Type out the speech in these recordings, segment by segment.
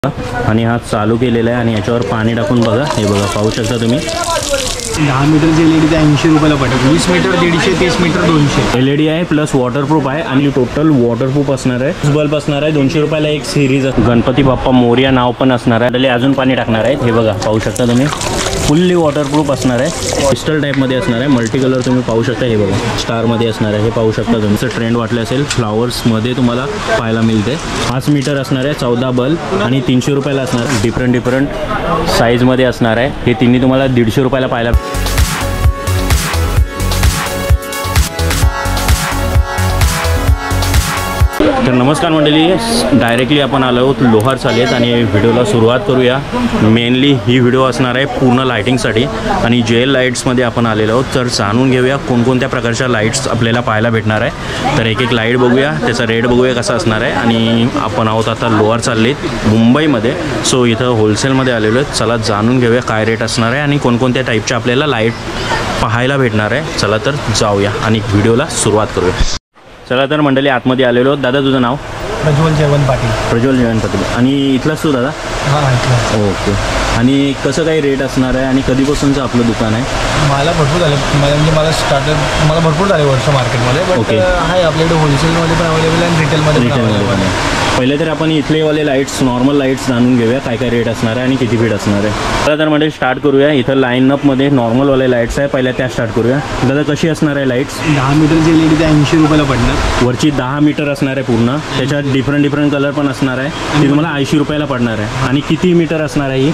आणि हा चालू केलेला आहे आणि याच्यावर पाणी टाकून बघा, हे बघा पाहू शकता तुम्ही। 10 मीटरची LED 80 रुपयाला पडेल। 20 मीटर 150, 30 मीटर 200। LED आहे प्लस वॉटरप्रूफ आहे आणि टोटल वॉटरप्रूफ असणार आहे। बल्ब असणार आहे 200 रुपयाला एक सिरीज। गणपती बाप्पा मोरया नाव पण असणार आहे। अजून पाणी टाकणार आहे, हे बघा पाहू शकता तुम्ही। फुल्ली वॉटरप्रूफ असणार आहे, क्रिस्टल टाईपमध्ये असणार आहे। मल्टी कलर तुम्ही पाहू शकता, हे बघा स्टारमध्ये असणार आहे, हे पाहू शकता तुम्ही। जर ट्रेंड वाटले असेल फ्लावर्समध्ये तुम्हाला पाहायला मिळते। 5 मीटर असणार आहे, 14 बल्ब आणि 300 रुपयाला असणार आहे। डिफरंट साईजमध्ये असणार आहे। हे तिन्ही तुम्हाला 150 रुपयाला पाहायला। तर नमस्कार मंडळी, डायरेक्टली आपण आलो आहोत लोहार चालेत आणि व्हिडिओला सुरुवात करूया। मेनली ही व्हिडिओ असणार आहे पूर्ण लाइटिंगसाठी आणि जेल लाईट्समध्ये आपण आलेलो आहोत। तर जाणून घेऊया कोणकोणत्या प्रकारच्या लाईट्स आपल्याला पाहायला भेटणार आहे। तर एक एक लाईट बघूया, त्याचा रेट बघूया कसा असणार आहे। आणि आपण आहोत आता लोहार चालेत मुंबईमध्ये, सो इथं होलसेलमध्ये आलेलो आहेत। चला जाणून घेऊया काय रेट असणार आहे आणि कोणकोणत्या टाईपच्या आपल्याला लाईट पाहायला भेटणार आहे। चला तर जाऊया आणि व्हिडिओला सुरुवात करूया। चला तर मंडळी आतमध्ये आलेलो। दादा तुझं नाव? प्रज्वल जयवंत पाटील। प्रज्वल जयवंत पाटील। आणि इथलाच तू दादा? हां इथला। ओके। आणि कसं काही रेट असणार आहे आणि कधीपासूनचं आपलं दुकान आहे? मला भरपूर झालं, म्हणजे मला भरपूर झाले वर्ष मार्केटमध्ये। ओके। आहे आपल्याकडे होलसेलमध्ये पण अवेलेबल आहे, रिटेलमध्ये पण अवेलेबल आहे। पहिले तर आपण इथलेवाले लाईट्स, नॉर्मल लाईट्स जाणून घेऊया काय काय रेट असणार आहे आणि किती फीट असणार आहे। चला तर म्हणजे स्टार्ट करूया। इथं लाईनअपमध्ये नॉर्मलवाले लाईट्स आहे, पहिल्या त्या स्टार्ट करूया। दादा कशी असणार आहे लाईट्स? 10 मीटरची LED 80 रुपयाला पडणार। वरची 10 मीटर असणार आहे पूर्ण, त्याच्यात डिफरंट कलर पण असणार आहे। ती तुम्हाला 80 रुपयाला पडणार आहे। आणि किती मीटर असणार आहे ही?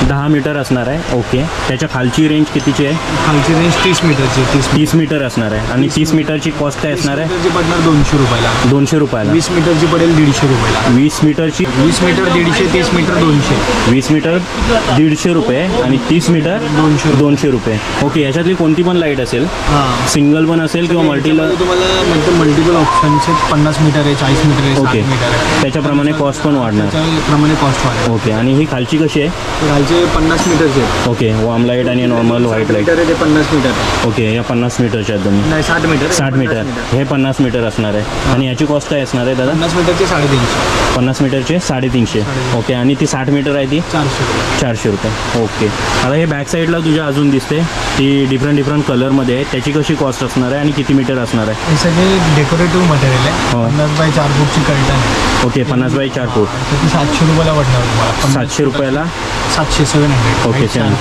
10 मीटर असणार आहे। ओके। त्याच्या खालची रेंज कितीची आहे? खालची रेंज 30 मीटरची। 30 मीटर असणार आहे। आणि 30 मीटरची कॉस्ट काय असणार आहे? पडणार 200 रुपयाला। 200 रुपयाला। 20 मीटरची पडेल 150 रुपयाला। 20 मीटरची 20 मीटर 150, 30 मीटर 200। 20 मीटर 150 रुपये आणि 30 मीटर 200 रुपये। ओके। याच्यातली कोणती पण लाईट असेल? हां, सिंगल पण असेल किंवा मल्टीला? तुम्हाला म्हणजे मल्टिपल ऑप्शन्स आहेत। 50 मीटर आहे, 40 मीटर आहे, ओके। 60 मीटर आहे। त्याच्याप्रमाणे कॉस्ट पण वाढणार? त्याप्रमाणे कॉस्ट वाढेल। ओके। आणि ही खालची कशी आहे? खालचे 50 मीटरचे आहेत। ओके। वॉर्म लाईट आणि नॉर्मल व्हाईट लाईट आहे, ते 50 मीटर। ओके। या 50 मीटरच्या दोन्ही? नाही 60 मीटर। 60 मीटर। हे 50 मीटर असणार आहे। आणि याची कॉस्ट काय असणार आहे दादा? 50 मीटरचे 350। 50 मीटरचे 350। ओके। आणि ती 60 मीटर आहे ती 400 रुपये। ओके। आता हे बॅक साईडला तुझ्या अजून दिसते, ती डिफरंट कलरमध्ये आहे। त्याची कशी कॉस्ट असणार आहे आणि किती मीटर असणार आहे? हे सगळे डेकोरेटिव्ह मटेरियल आहे। 50 बाय 4 फूटची कर्टन आहे। ओके। 50 बाय 4 फूट। ती 700 रुपयाला पडणार तुम्हाला। 700 रुपयाला? 700-700। ओके। 7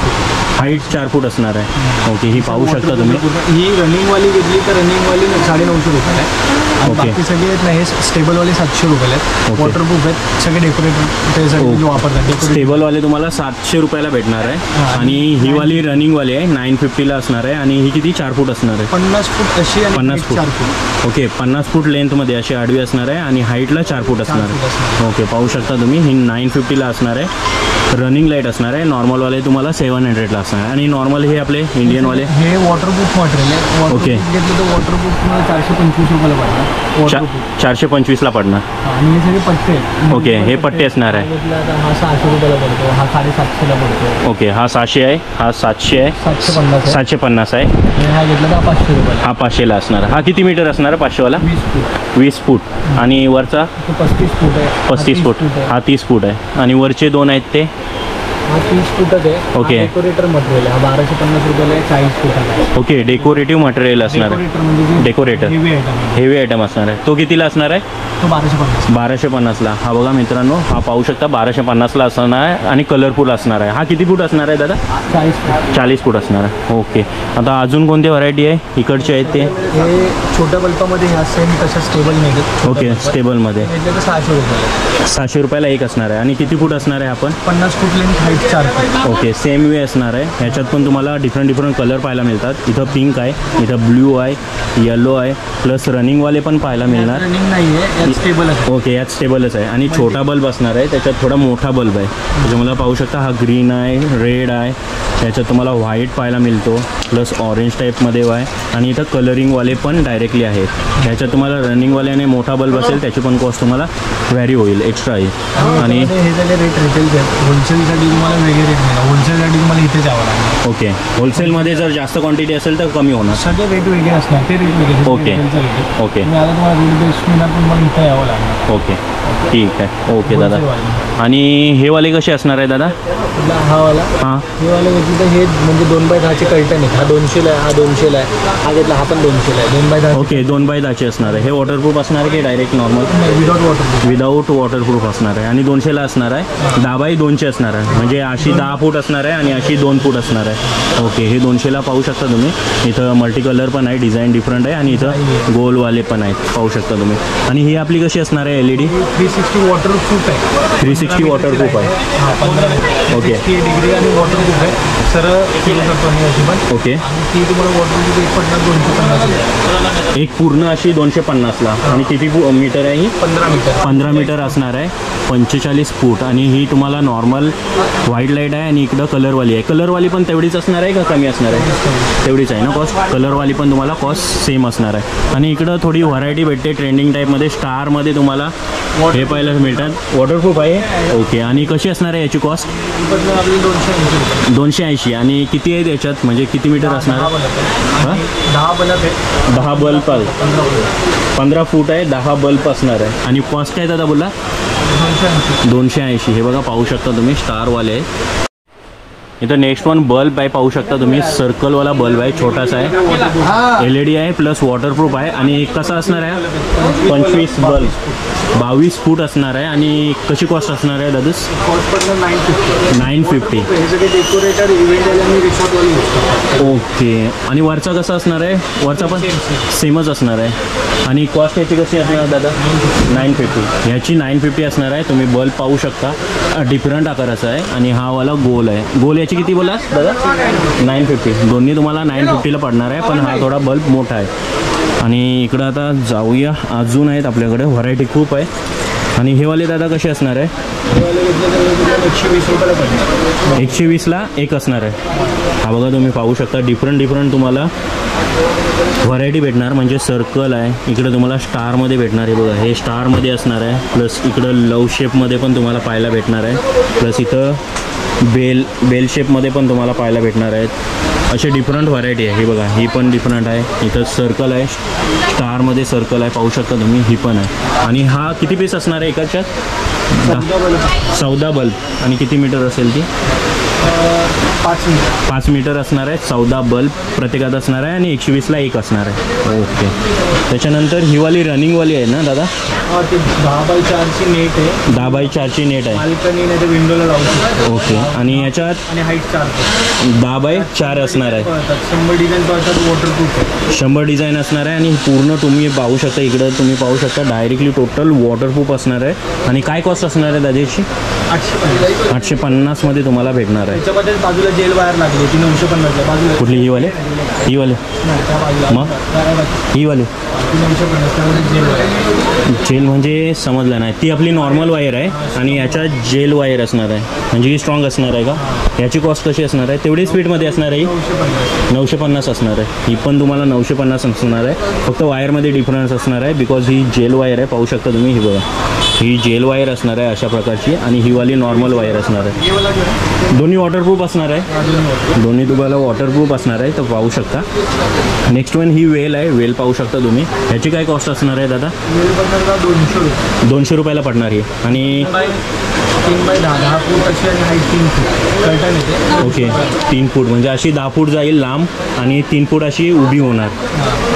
हाईट 4 फूट असणार आहे। ओके। ही पाहू शकता तुम्ही। ही रनिंगवाली घेतली तर रनिंगवाली 950 रुपयाला आहे। ओके। बाकी सगळे आहेत ना हे स्टेबलवाले 700 रुपयाला आहेत। वॉटरप्रूफ आहेत सगळे, डेकोरेटिव्ह ते सगळे जो वापरतात। स्टेबलवाले तुम्हाला 700 रुपयाला भेटणार आहे। आणि ही वाली रनिंगवाली आहे 950ला असणार आहे। आणि ही किती 4 फूट असणार आहे? 50 फूट अशी आणि 50 फूट। 4 फूट। ओके। 50 फूट लेंथमध्ये अशी आडवी असणार आहे आणि हाईटला 4 फूट असणार आहे। ओके। पाहू शकता तुम्ही ही 950ला असणार आहे। रनिंग लाईट असणार आहे। नॉर्मलवाले तुम्हाला 700ला असणार आहे। आणि नॉर्मल हे आपले इंडियनवाले हे वॉटरप्रूफ मटेरियल आहे। ओके। घेतलं तर वॉटरप्रूफ तुम्हाला 425 रुपयाला पडणार। 425ला पडणार। आणि हे सगळे पट्टे आहेत। ओके। हे पट्टे असणार आहे। हा 600 रुपयाला पडतो, हा 750ला पडतो। ओके। हा 600 आहे, हा 700 आहे, 750 750 आहे। आणि हा घेतला तर 500 रुपयाला। हा 500ला असणार आहे। हा किती मीटर असणार आहे 500वाला? 20 फूट। आणि वरचा? 35 फूट आहे। 35 फूट। हा 30 फूट आहे। आणि वरचे दोन आहेत ते? हा 30 फूटच आहे। ओके। डेकोरेटर मटेरियल आहे। हा 1250 रुपयाला आहे, 40 फूटाला आहे। ओके। डेकोरेटिव्ह मटेरियल असणार आहे। डेकोरेटर हेवी आयटम असणार आहे। तो कितीला असणार आहे? तो 1250। 1250ला। हा बघा मित्रांनो, हा पाहू शकता 1250ला असणार आहे आणि कलरफुल असणार आहे। हा किती फूट असणार आहे दादा? 40 फूट। 40 फूट असणार आहे। ओके। आता अजून कोणती व्हरायटी आहे इकडचे आहेत ते? हे छोट्या बल्बामध्ये ह्या सेम तशा स्टेबल मिळतात। ओके। स्टेबलमध्ये घेतलं तर 600 रुपयाला। 600 रुपयाला एक असणार आहे। आणि किती फूट असणार आहे आपण? 50 फूट लेंथ, हाईट 4 फूट। ओके। सेम वे असणार आहे। ह्याच्यात पण तुम्हाला डिफरंट कलर पाहायला मिळतात। इथं पिंक आहे, इथं ब्ल्यू आहे, येलो आहे, प्लस रनिंगवाले पण पाहायला मिळणार। रनिंग नाही आहे, स्टेबल आहे। ओके। यात स्टेबलच आहे। आणि छोटा बल्ब असणार आहे, त्याच्यात थोडा मोठा बल्ब आहे। त्याच्यामुळे पाहू शकता हा ग्रीन आहे, रेड आहे, याच्यात तुम्हाला व्हाईट पाहायला मिळतो, प्लस ऑरेंज टाईपमध्ये आहे। आणि इथं कलरिंगवाले पण डायरेक्टली आहेत। ह्याच्यात तुम्हाला रनिंगवाल्याने मोठा बल्ब असेल त्याची पण कॉस्ट तुम्हाला व्हॅरी होईल, एक्स्ट्रा येईल। आणि हे सगळे रेट रिटेलचे आहेत। होलसेलसाठी तुम्हाला वेगळे रेट मिळणार. होलसेलसाठी तुम्हाला इथेच यावं लागणार. ओके, होलसेलमध्ये जर जास्त क्वांटिटी असेल तर कमी होणार. सगळे रेट वेगळे असणार, ते रेट वेगळे. ओके. ओके. तुम्ही आता तुम्हाला रेट बेस्ट मिळणार, पण तुम्हाला इथं यावं लागणार. ओके, ठीक आहे. ओके दादा. आणि हे वाले कसे असणार आहे दादा? हा वाला, हां, हे वाला घेतली तर हे म्हणजे 2x10चे कर्टन आहेत. हा 200ला आहे, हा 200ला आहे. हा घेतला, हा पण 200ला आहे. 2x10. ओके, 2x10चे असणार आहे. हे वॉटरप्रूफ असणार आहे की direct normal? Without water. Without waterproof असणार आहे आणि 200ला असणार आहे. 10x2चे असणार आहे, म्हणजे अशी 10 फूट असणार आहे आणि अशी 2 फूट असणार आहे. ओके, हे 200ला पाहू शकता तुम्ही. इथं मल्टी कलर पण आहे, डिझाईन डिफरंट आहे आणि इथं गोलवाले पण आहेत, पाहू शकता तुम्ही. आणि ही आपली कशी असणार आहे? LED 360 वॉटरप्रूफ आहे. 360 वॉटरप्रूफ आहे. हा 15 ओके. 60 डिग्री आणि वॉटरप्रूफ आहे. सरळ केलं जातो आणि अशी पण. ओके, ती तुम्हाला वॉटरप्रूफ एक पडणार 250. एक पूर्ण अशी 250ला. आणि किती मीटर आहे ही? 15 मीटर. 15 मीटर असणार आहे, 45 फूट. आणि ही तुम्हाला नॉर्मल व्हाईट लाईट आहे आणि इकडं कलरवाली आहे. कलरवाली पण तेवढीच असणार आहे का कमी असणार आहे? तेवढीच आहे ना कॉस्ट? कलरवाली पण तुम्हाला कॉस्ट सेम असणार आहे. आणि इकडं थोडी व्हरायटी भेटते ट्रेंडिंग टाईपमध्ये. स्टारमध्ये तुम्हाला हे पाहायला मिळतात. वॉटरप्रूफ आहे. ओके, आणि कशी असणार आहे याची कॉस्ट? आपली 280. 280. आणि किती आहे त्याच्यात, म्हणजे किती मीटर असणार आहे? हां, 10 बल्ब आहे. 10 बल्ब आहे. 15 फूट आहे, 10 बल्ब असणार आहे. आणि कॉस्ट काय दादा बोला? 280. हे बघा, पाहू शकता तुम्ही, स्टारवाले आहे. इथं नेक्स्ट वन बल्ब आहे, पाहू शकता तुम्ही. सर्कलवाला बल्ब आहे, छोटासा आहे. LED आहे प्लस वॉटरप्रूफ आहे. आणि कसा असणार आहे? 25 बल्ब, 22 फूट असणार आहे. आणि कशी कॉस्ट असणार आहे दादूस? कॉस्ट पडणार 950. 950. हे सगळे डेकोरेटर इव्हेंट आणि रिसॉर्टवाले यूज करतात. ओके. आणि वरचा कसा असणार आहे? वरचा पण सेमच असणार आहे. आणि कॉस्ट याची कशी असणार दादा? 950. ह्याची 950 असणार आहे. तुम्ही बल्ब पाहू शकता, डिफरंट आकाराचा आहे. आणि हा वाला गोल आहे. गोल याची किती बोला दादा? 950. दोन्ही तुम्हाला 950ला पडणार आहे, पण हा थोडा बल्ब मोठा आहे. आणि इकडं आता जाऊया, अजून आहेत आपल्याकडे, व्हरायटी खूप आहे. आणि हे वाले दादा कसे असणार आहे? 120 रुपयाला पडणार. 120ला एक असणार आहे. हा बघा, तुम्ही पाहू शकता, डिफरंट तुम्हाला व्हरायटी भेटणार. म्हणजे सर्कल आहे, इकडं तुम्हाला स्टारमध्ये भेटणार आहे. बघा, हे स्टारमध्ये असणार आहे. प्लस इकडं लव शेपमध्ये पण तुम्हाला पाहायला भेटणार आहे. प्लस इथं बेल शेपमध्ये पण तुम्हाला पाहायला भेटणार आहेत. असे डिफरंट व्हरायटी आहे. ही बघा, ही पण डिफरंट आहे. इथं सर्कल आहे, स्टारमध्ये सर्कल आहे, पाहू शकता तुम्ही. ही पण आहे. आणि हा किती पीस असणार आहे एकाच्यात? 14 बल्ब. आणि किती मीटर असेल ती? 5 मीटर असणार आहे. 14 बल्ब प्रत्येकात असणार आहे. आणि 120ला एक असणार आहे. ओके. त्याच्यानंतर हिवाली रनिंगवाली आहे ना दादा? ते 10x4ची नेट आहे. 10x4ची नेट आहे. बाल्कनी नाही तर विंडोला लावू शकतो. ओके. आणि याच्यात आणि हाईट 4 10x4 असणार आहे. 100 डिझाईन पडतात, वॉटरप्रूफ आहे. 100 डिझाईन असणार आहे. आणि पूर्ण तुम्ही पाहू शकता, इकडं तुम्ही पाहू शकता, डायरेक्टली टोटल वॉटरप्रूफ असणार आहे. आणि काय कॉस्ट असणार आहे दादाची? 850मध्ये तुम्हाला भेटणार आहे. त्याच्यामध्ये बाजूला जेल वायर लागली, ती 950 बाजूला. कुठली? ही वाले? ही वाले? मग ही वाली 950 त्यामध्ये जेल वायर. जेल म्हणजे समजलं नाही. ती आपली नॉर्मल वायर आहे आणि याच्यात जेल वायर असणार आहे. म्हणजे ही स्ट्रॉंग असणार आहे का? याची कॉस्ट कशी असणार आहे? तेवढी स्पीडमध्ये असणार आहे. 950 असणार आहे. ही पण तुम्हाला 950 असणार आहे. फक्त वायरमध्ये डिफरन्स असणार आहे, बिकॉज ही जेल वायर आहे. पाहू शकता तुम्ही. ही बघा, ही जेल वायर असणार आहे अशा प्रकारची. आणि ही वाली नॉर्मल वायर असणार आहे. दोन्ही वॉटरप्रूफ असणार आहे. दोन्ही तुम्हाला वॉटरप्रूफ असणार आहे, तर पाहू शकता. नेक्स्ट वन ही वेल आहे. वेल पाहू शकता तुम्ही. ह्याची काय कॉस्ट असणार आहे दादा? 200 रुपयाला पडणार आहे. आणि 3x10 फूट अशी आणि हाईट 3 फूट कर्टन येते. ओके, 3 फूट म्हणजे अशी 10 फूट जाईल लांब आणि 3 फूट अशी उभी होणार.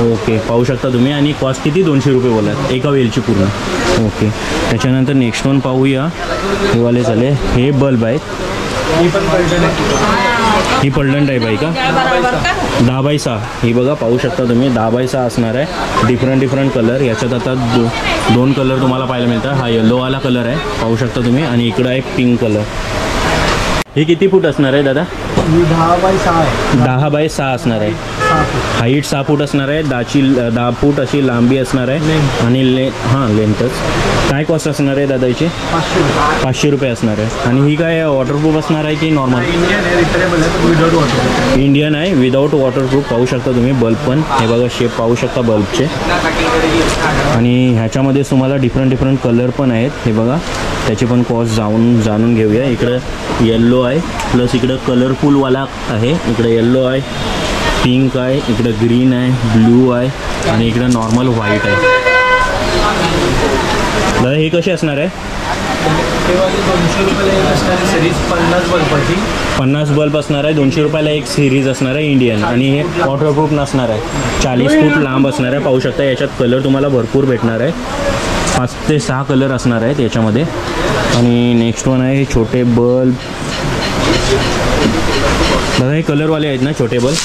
ओके, पाहू शकता तुम्ही. आणि कॉस्ट किती? 200 रुपये बोलत एका वेलची पूर्ण. ओके. त्याच्यानंतर नेक्स्ट वन पाहूया. हे वाले झाले. हे बल्ब आहेत. ही पण कर्टन आहे. ही पल्टन टाईप आहे का? 10x6. ही बघा, पाहू शकता तुम्ही. 10x6 असणार आहे. Different colour. याच्यात आता दोन कलर तुम्हाला पाहायला मिळतात. हा येल्लोवाला कलर आहे, पाहू शकता तुम्ही. आणि इकडं आहे पिंक कलर. ही किती फूट असणार आहे दादा? ही 10x6 आहे. 10x6 असणार आहे. फूट. हाईट 6 फूट असणार आहे, 10 फूट अशी लांबी असणार आहे Length. आणि लेंथच. काय कॉस्ट असणार आहे दादा याची? 500 रुपये असणार आहे. आणि ही काय वॉटरप्रूफ असणार आहे की नॉर्मल? इंडियन आहे, रिपेरेबल आहे, विदाउट वॉटर. इंडियन आहे, विदाऊट वॉटरप्रूफ. पाहू शकता तुम्ही बल्ब पण, हे बघा शेप पाहू शकता बल्बचे. आणि ह्याच्यामध्ये तुम्हाला डिफरंट कलर पण आहेत, हे बघा. त्याची पण कॉस्ट जाणून घेऊया. इकडं येल्लो आहे, प्लस इकडं कलरफुलवाला आहे. इकडे येल्लो आहे, पिंक आहे, इकडं ग्रीन आहे, ब्लू आहे आणि इकडं नॉर्मल व्हाईट आहे. दादा हे कसे असणार आहे? तेव्हा 200 रुपयाला एक असणारी सिरीज 50 बल्बाची. 50 बल्ब असणार आहे, 200 रुपयाला एक सिरीज असणार आहे इंडियन. आणि हे वॉटरप्रूफ नसणार आहे, 40 फूट लांब असणार आहे. पाहू शकता याच्यात कलर तुम्हाला भरपूर भेटणार आहे. 5 ते 6 कलर असणार आहेत याच्यामध्ये. आणि नेक्स्ट वन आहे हे छोटे बल्ब. दादा हे कलरवाले आहेत ना छोटे बल्ब?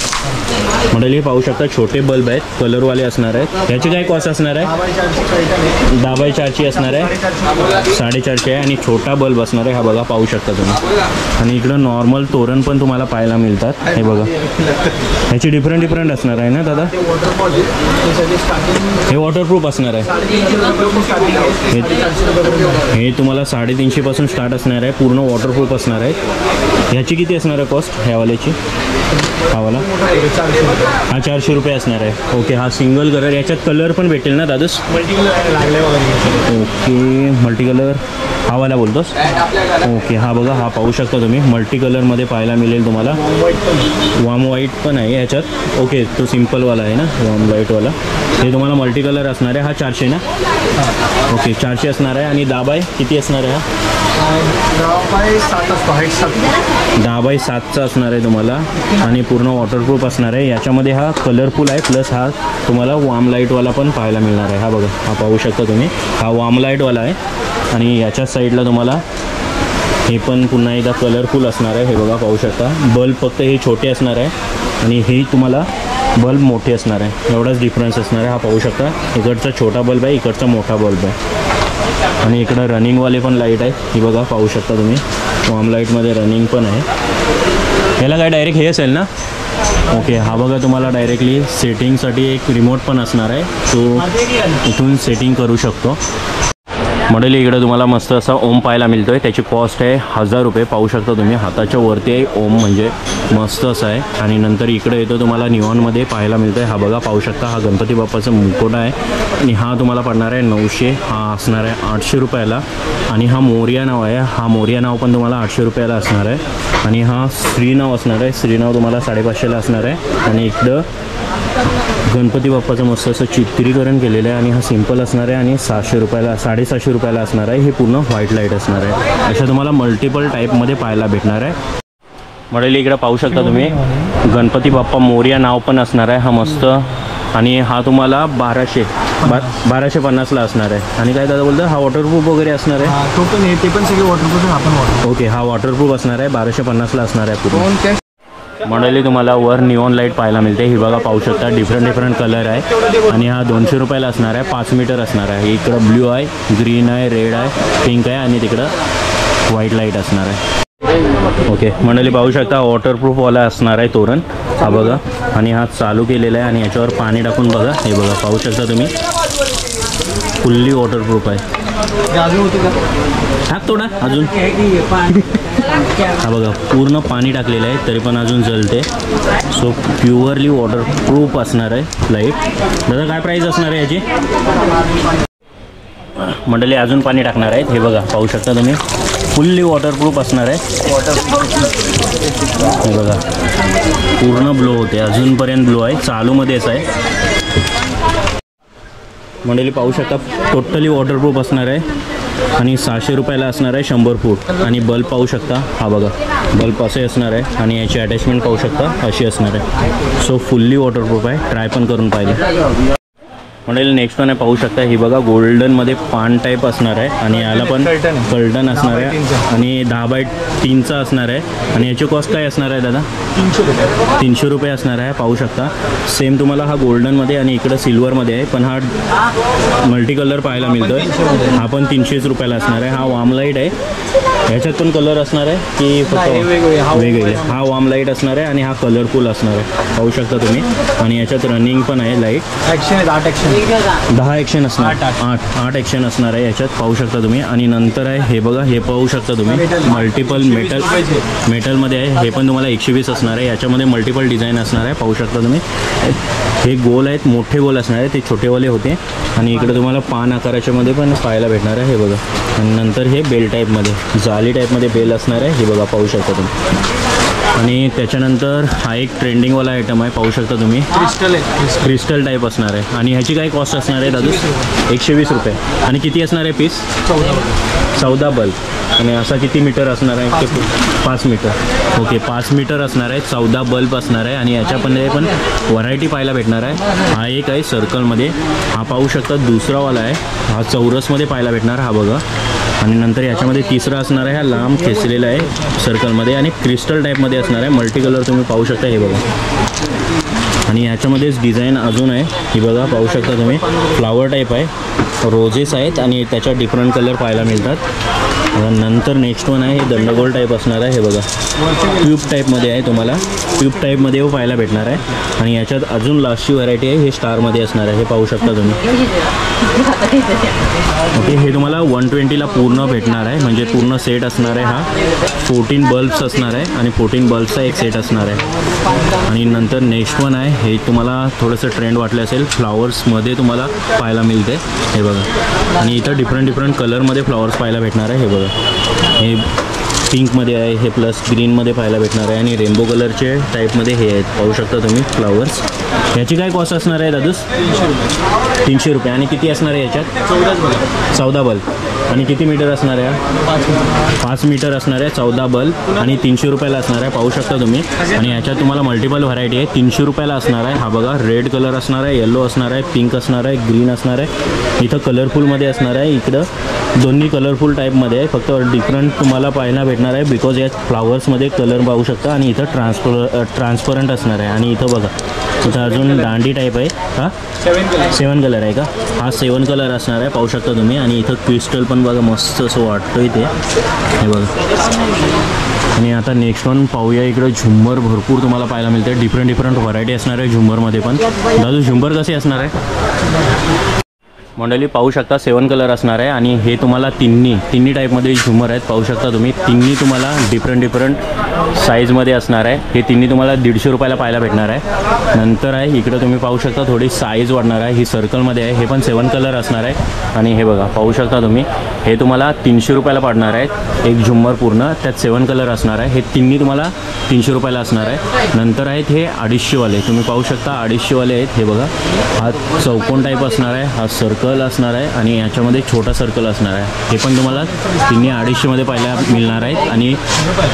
मंडळी पाहू शकता छोटे बल्ब आहेत, कलरवाले असणार आहेत. याची काय कॉस्ट असणार आहे? 10x4ची असणार आहे, 450 आहे. आणि छोटा बल्ब असणार आहे, हा बघा पाहू शकता तुम्ही. आणि इकडं नॉर्मल तोरण पण तुम्हाला पाहायला मिळतात, हे बघा. ह्याची डिफरंट असणार आहे ना दादा? हे वॉटरप्रूफ असणार आहे. हे तुम्हाला 350 पासून स्टार्ट असणार आहे, पूर्ण वॉटरप्रूफ असणार आहे. ह्याची किती असणार आहे कॉस्ट ह्यावाल्याची? हावाला हा 400 रुपये असणार आहे. ओके, हा सिंगल कलर. याच्यात कलर पण भेटेल ना दादूस? मल्टी कलर लागले वगैरे. ओके, मल्टी कलर हावाला बोलतोस? ओके, हा बघा, हा पाहू शकता तुम्ही. मल्टी कलरमध्ये पाहायला मिळेल तुम्हाला. वॉर्म व्हाईट पण आहे याच्यात. ओके, तो सिम्पलवाला आहे ना, वॉर्म व्हाईटवाला. हे तुम्हाला मल्टी कलर असणार आहे. हा 400 ना? ओके, 400 असणार आहे. आणि 10 बाय किती असणार आहे? हा 10x7 असतो, हाईट 7. 10x7चा असणार आहे तुम्हाला. आणि पूर्ण वॉटरप्रूफ असणार आहे. याच्यामध्ये हा कलरफुल आहे, प्लस हा तुम्हाला वॉर्म लाईटवाला पण पाहायला मिळणार आहे. हा बघा, हा पाहू शकता तुम्ही. हा वॉर्म लाईटवाला आहे. आणि याच्या साईडला तुम्हाला हे पण पुन्हा एकदा कलरफुल असणार आहे, हे बघा पाहू शकता. बल्ब फक्त हे छोटे असणार आहे आणि हे तुम्हाला बल्ब मोठे असणार आहे. एवढाच डिफरन्स असणार आहे. हा पाहू शकता, इकडचा छोटा बल्ब आहे, इकडचा मोठा बल्ब आहे. आणि इकडं रनिंगवाले पण लाईट आहे, ही बघा पाहू शकता तुम्ही. वॉर्म लाईटमध्ये रनिंग पण आहे. ह्याला काय डायरेक्ट हे असेल ना? ओके, हा बघा तुम्हाला डायरेक्टली सेटिंगसाठी एक रिमोट पण असणार आहे, तो इथून सेटिंग करू शकतो. मॉडेल इकडे तुम्हाला मस्त असा ओम पाहायला मिळतो आहे. त्याची कॉस्ट आहे 1000 रुपये. पाहू शकता तुम्ही, हाताच्या वरती आहे ओम, म्हणजे मस्त असं आहे. आणि नंतर इकडे येतो तुम्हाला निऑनमध्ये पाहायला मिळतो आहे. हा बघा पाहू शकता, हा गणपती बाप्पाचा मुकुट आहे. आणि हा तुम्हाला पडणार आहे 900. हा असणार आहे 800 रुपयाला. आणि हा मोरिया नाव आहे, हा मोरिया नाव पण तुम्हाला 800 रुपयाला असणार आहे. आणि हा श्रीनाव असणार आहे, श्रीनाव तुम्हाला 550ला असणार आहे. आणि इकडं गणपती बाप्पाचं मस्त असं चित्रीकरण केलेलं आहे. आणि हा सिम्पल असणार आहे आणि 700 रुपयाला 750 रुपयाला असणार आहे. हे पूर्ण व्हाईट लाईट असणार आहे. अशा तुम्हाला मल्टिपल टाईपमध्ये पाहायला भेटणार आहे. मॉडेल इकडे पाहू शकता तुम्ही, गणपती बाप्पा मोरिया नाव पण असणार आहे. हा मस्त. आणि हा तुम्हाला 1250ला असणार आहे. आणि काय दादा बोलतं, हा वॉटरप्रूफ वगैरे असणार आहे? तो पण ते पण सगळे वॉटरप्रूफ आहे, आपण वॉटर. ओके, हा वॉटरप्रूफ असणार आहे, 1250ला असणार आहे पूर्ण. मॉडेली तुम्हाला वर निऑन लाईट पाहायला मिळते. ही बघा पाहू शकता, डिफरंट कलर आहे. आणि हा 200 रुपयाला असणार आहे, 5 मीटर असणार आहे. इकडं ब्ल्यू आहे, ग्रीन आहे, रेड आहे, पिंक आहे आणि तिकडं व्हाईट लाईट असणार आहे. ओके, मंडळी पाहू शकता वॉटरप्रूफवाला असणार आहे तोरण. हा बघा, आणि हा चालू केलेला आहे आणि याच्यावर पाणी टाकून बघा. हे बघा पाहू शकता तुम्ही, फुल्ली वॉटरप्रूफ आहे. टाक थोडा अजून. हा बघा पूर्ण पाणी टाकलेलं आहे तरी पण अजून जलते. सो प्युअरली वॉटरप्रूफ असणार आहे लाईट. दादा काय प्राईस असणार आहे याची? मंडळी अजून पाणी टाकणार आहेत. हे बघा पाहू शकता तुम्ही, फुल्ली वॉटरप्रूफ असणार आहे. हे बघा पूर्ण ब्लो होते, अजूनपर्यंत ब्लो आहे, चालूमध्येच आहे. मंडळी पाहू शकता टोटली वॉटरप्रूफ असणार आहे. आणि 700 रुपयाला असणार आहे 100 फूट. आणि बल्ब पाहू शकता, हा बघा बल्ब असे असणार आहे. आणि याची अटॅचमेंट पाहू शकता अशी असणार आहे. सो फुल्ली वॉटरप्रूफ आहे, ट्राय पण करून पाहिजे. म्हणजे नेक्स्ट वन आहे पाहू शकता, ही बघा गोल्डनमध्ये पान टाईप असणार आहे. आणि याला पण कर्टन असणार आहे. आणि 10x3चा असणार आहे. आणि याची कॉस्ट काय असणार आहे दादा? 300 रुपये असणार आहे. पाहू शकता सेम तुम्हाला हा गोल्डनमध्ये आणि इकडं सिल्वरमध्ये आहे. पण हा मल्टी कलर पाहायला मिळतो आहे. हा पण 300 रुपयाला असणार आहे. हा वॉर्म लाईट आहे. ह्याच्यात पण कलर असणार आहे की फक्त नाही, वेगवेगळे. वेगवेगळे? हा वॉर्म लाईट असणार आहे आणि हा कलरफुल असणार आहे, पाहू शकता तुम्ही. आणि याच्यात रनिंग पण आहे लाईट. ॲक्शन आहेत 8 ॲक्शन. 10 ॲक्शन असणार, 8 ॲक्शन असणार आहे याच्यात, पाहू शकता तुम्ही. आणि नंतर आहे हे बघा, हे पाहू शकता तुम्ही, मल्टिपल मेटलमध्ये आहे. हे पण तुम्हाला 120 असणार आहे. याच्यामध्ये मल्टिपल डिझाईन असणार आहे, पाहू शकता तुम्ही. हे गोल आहेत, मोठे गोल असणार आहे, ते छोटेवाले होते. आणि इकडे तुम्हाला पान आकाराच्या मध्ये पण पाहायला भेटणार आहे, हे बघा. आणि नंतर हे बेल टाईपमध्ये, जाली टाईपमध्ये बेल असणार आहे, हे बघा, पाहू शकता तुम्ही. आणि त्याच्यानंतर हा एक ट्रेंडिंगवाला आयटम आहे, पाहू शकता तुम्ही. क्रिस्टल आहे. क्रिस्टल टाईप असणार आहे. आणि ह्याची काय कॉस्ट असणार आहे दादू? 120 रुपये. आणि किती असणार आहे पीस? 14 बल्ब. आणि असा किती मीटर असणार आहे? 5 मीटर. ओके, 5 मीटर असणार आहे, 14 बल्ब असणार आहे. आणि याच्यामध्ये पण व्हरायटी पाहायला भेटणार आहे. हा एक आहे सर्कलमध्ये, हा पाहू शकता. दुसरावाला आहे, हा चौरसमध्ये पाहायला भेटणार, हा बघा. आणि नंतर याच्यामध्ये तिसरा असणार आहे, हा लांब खेचलेला आहे सर्कलमध्ये आणि क्रिस्टल टाईपमध्ये असणार आहे. मल्टी कलर तुम्ही पाहू शकता, हे बघा. आणि याच्यामध्येच डिझाईन अजून आहे, ही बघा, पाहू शकता तुम्ही. फ्लावर टाईप आहे, रोजेस आहेत आणि त्याच्यात डिफरंट कलर पाहायला मिळतात. नंतर नेक्स्ट वन आहे, हे दंडगोल टाईप असणार आहे, हे बघा. ट्यूब टाईपमध्ये आहे, तुम्हाला ट्यूब टाईपमध्ये पाहायला भेटणार आहे. आणि याच्यात अजून लास्टची व्हरायटी आहे, हे स्टारमध्ये असणार आहे, हे पाहू शकता तुम्ही. ओके, हे तुम्हाला 120ला पूर्ण भेटणार आहे, म्हणजे पूर्ण सेट असणार आहे. हा 14 बल्ब्स असणार आहे आणि 14 बल्बचा एक सेट असणार आहे. आणि नंतर नेक्स्ट वन आहे, हे तुम्हाला थोडंसं ट्रेंड वाटलं असेल, फ्लॉवर्समध्ये तुम्हाला पाहायला मिळते, हे बघा. आणि इथं डिफरंट कलरमध्ये फ्लॉवर्स पाहायला भेटणार आहे, हे बघा. हे पिंकमध्ये आहे, हे प्लस ग्रीनमध्ये पाहायला भेटणार आहे. आणि रेनबो कलरचे टाईपमध्ये हे आहेत, पाहू शकता तुम्ही, फ्लॉवर्स. याची काय कॉस्ट असणार आहे दादूस? 300 रुपये. आणि किती असणार आहे याच्यात? 14 बल्ब. आणि किती मीटर असणार आहे? 5 मीटर असणार आहे, 14 बल्ब. आणि 300 रुपयाला असणार आहे, पाहू शकता तुम्ही. आणि याच्यात तुम्हाला मल्टिपल व्हरायटी आहे, 300 रुपयाला असणार आहे. हा बघा, रेड कलर असणार आहे, येलो असणार आहे, पिंक असणार आहे, ग्रीन असणार आहे. इथं कलरफुलमध्ये असणार आहे, इकडं दोन्ही कलरफुल टाईपमध्ये आहे, फक्त डिफरंट तुम्हाला पाहायला भेटणार आहे, बिकॉज या फ्लावर्समध्ये कलर पाहू शकता. आणि इथं ट्रान्सपरंट असणार आहे. आणि इथं बघा, इथं अजून दांडी टाईप आहे, हा 7 कलर आहे का? हा 7 कलर असणार आहे, पाहू शकता तुम्ही. आणि इथं क्रिस्टल पण बघा, मस्त असं वाटतं इथे, हे बघा. आणि आता नेक्स्ट वन पाहूया, इकडं झुंबर भरपूर तुम्हाला पाहायला मिळते, डिफरंट व्हरायटी असणार आहे झुंबरमध्ये पण. दादू, झुंबर कसे असणार आहे? मंडळी पाहू शकता, 7 कलर असणार आहे. आणि हे तुम्हाला तिन्ही टाईपमध्ये झुमर आहेत, पाहू शकता तुम्ही. तिन्ही तुम्हाला डिफरंट साईजमध्ये असणार आहे. हे तिन्ही तुम्हाला 150 रुपयाला पाहायला भेटणार आहे. नंतर आहे इकडं तुम्ही पाहू शकता, थोडी साईज वाढणार आहे, ही सर्कलमध्ये आहे, हे पण 7 कलर असणार आहे. आणि हे बघा, पाहू शकता तुम्ही, हे तुम्हाला 300 रुपयाला पडणार आहेत. एक झुम्मर पूर्ण, त्यात 7 कलर असणार आहे. हे तिन्ही तुम्हाला 300 रुपयाला असणार आहे. नंतर आहेत हे 250वाले, तुम्ही पाहू शकता 250वाले आहेत, हे बघा. हा चौकोन टाईप असणार आहे, हा सर्कल असणार आहे आणि याच्यामध्ये छोटा सर्कल असणार आहे. हे पण तुम्हाला तिन्ही 250मध्ये पाहायला मिळणार आहेत. आणि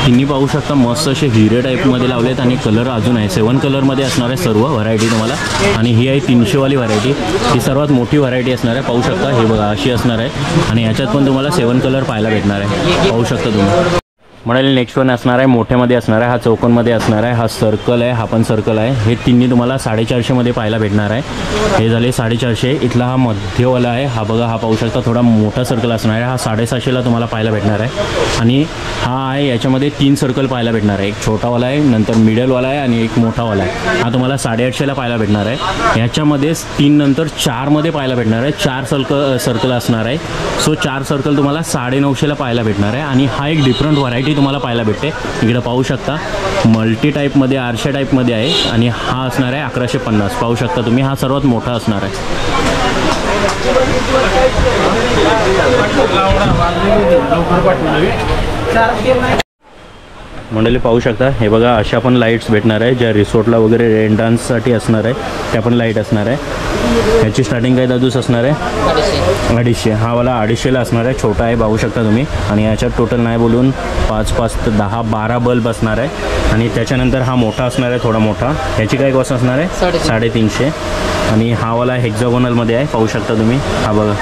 तिन्ही पाहू शकता मस्त असे हिरे टाईपमध्ये लावलेत आणि कलर अजून आहे, 7 कलरमध्ये असणार आहे सर्व व्हरायटी तुम्हाला. आणि ही आहे 300वाली व्हरायटी, ही सर्वात मोठी व्हरायटी असणार आहे, पाहू शकता. हे बघा, अशी असणार आहे. आणि याच्यात पण तुम्हाला 7 कलर पाहायला भेटणार आहे, पाहू शकता तुम्ही. म्हणाले नेक्स्ट वन असणार आहे, मोठ्यामध्ये असणार आहे, हा चौकोनमध्ये असणार आहे, हा सर्कल आहे, हा पण सर्कल आहे. हे तिन्ही तुम्हाला 450मध्ये पाहायला भेटणार आहे. हे झाले 450. इथला हा मध्यवाला आहे, हा बघा, हा पाहू शकता, थोडा मोठा सर्कल असणार आहे, हा 750ला तुम्हाला पाहायला भेटणार आहे. आणि हा आहे, याच्यामध्ये 3 सर्कल पाहायला भेटणार आहे, एक छोटावाला आहे, नंतर मिडलवाला आहे आणि एक मोठावाला आहे. हा तुम्हाला 850ला पाहायला भेटणार आहे. याच्यामध्येच 3 नंतर 4मध्ये पाहायला भेटणार आहे, 4 सर्कल असणार आहे. सो 4 सर्कल तुम्हाला 950ला पाहायला भेटणार आहे. आणि हा एक डिफरंट व्हरायटी तुम्हाला पाहायला भेटते, इकडे पाहू शकता, मल्टी टाईपमध्ये, आरशा टाईपमध्ये आहे. आणि हा असणार आहे 1150, पाहू शकता तुम्ही, हा सर्वात मोठा असणार आहे. मंडळी पाहू शकता, हे बघा, अशा पण लाईट्स भेटणार आहे, ज्या रिसोर्टला वगैरे रेन डान्ससाठी असणार आहे, त्या पण लाईट असणार आहे. ह्याची स्टार्टिंग काय दादूस असणार आहे? 250. हा वाला 250ला असणार आहे, छोटा आहे, पाहू शकता तुम्ही. आणि याच्यात टोटल नाही बोलून 5 ते 10 12 बल्ब असणार आहे. आणि त्याच्यानंतर हा मोठा असणार आहे, थोडा मोठा. ह्याची काय कॉस्ट असणार आहे? 350. आणि हा वाला हेक्झागोनलमध्ये आहे, पाहू शकता तुम्ही. हा बघा,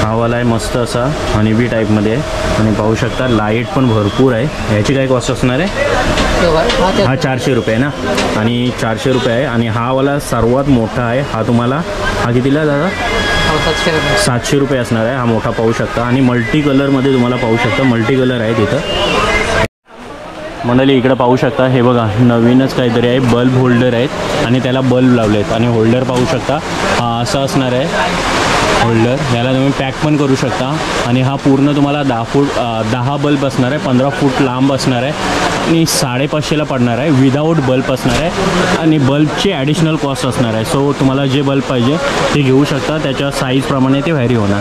हा वाला आहे मस्त असा आणि बी टाईपमध्ये आहे. आणि पाहू शकता लाईट पण भरपूर आहे. ह्याची काय कॉस्ट असणार आहे? हा 400 रुपये ना. आणि 400 रुपये आहे. आणि हा वाला सर्वात मोठा आहे, हा तुम्हाला, हा कितीला दादा? 700 रुपये असणार आहे. हा मोठा पाहू शकता आणि मल्टी कलरमध्ये तुम्हाला पाहू शकता, मल्टी कलर आहे तिथं. मंडळी इकडं पाहू शकता, हे बघा नवीनच काहीतरी आहे, बल्ब होल्डर आहेत आणि त्याला बल्ब लावले आहेत आणि होल्डर पाहू शकता हा असा असणार आहे होल्डर. याला तुम्ही पॅक पण करू शकता आणि हा पूर्ण तुम्हाला 10 बल्ब असणार आहे, 15 फूट लांब असणार आहे आणि 550ला पडणार आहे. विदाऊट बल्ब असणार आहे आणि बल्बची ॲडिशनल कॉस्ट असणार आहे. सो तुम्हाला जे बल्ब पाहिजे ते घेऊ शकता, त्याच्या साईजप्रमाणे ते व्हॅरी होणार.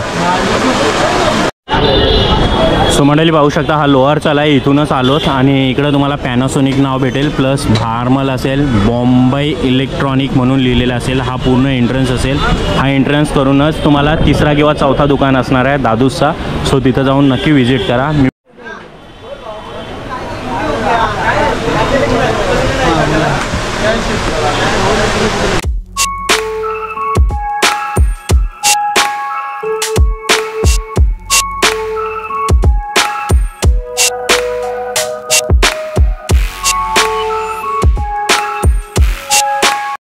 सो मंडळी पाहू शकता हा लोहारचाला आहे, इथूनच आलोत आणि इकडं तुम्हाला पॅनासोनिक नाव भेटेल, प्लस भारमल असेल, बॉम्बे इलेक्ट्रॉनिक म्हणून लिहिलेलं असेल. हा पूर्ण एंट्रन्स असेल. हा एंट्रन्स करूनच तुम्हाला 3रा किंवा 4था दुकान असणार आहे दादूसचा. सो तिथं जाऊन नक्की व्हिजिट करा.